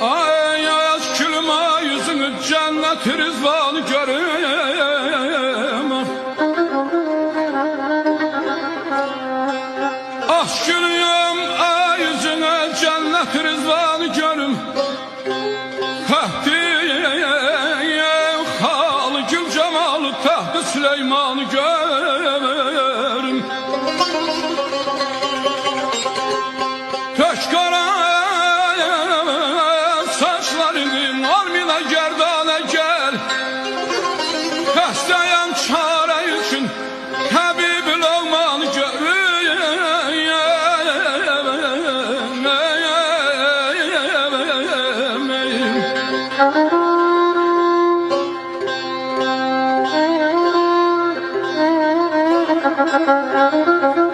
Ay aşkılma yüzünü cennet rızvanı görüm. Aşkılıyım ay yüzüne cennet rızvanı görüm. Tahtiye halı gül cemalı tahtı Süleyman'ı görüm. Teşkara saçlarını almina gerdana gel. Hastayan çare için Habib-i Loğman'ı görüm. Thank you.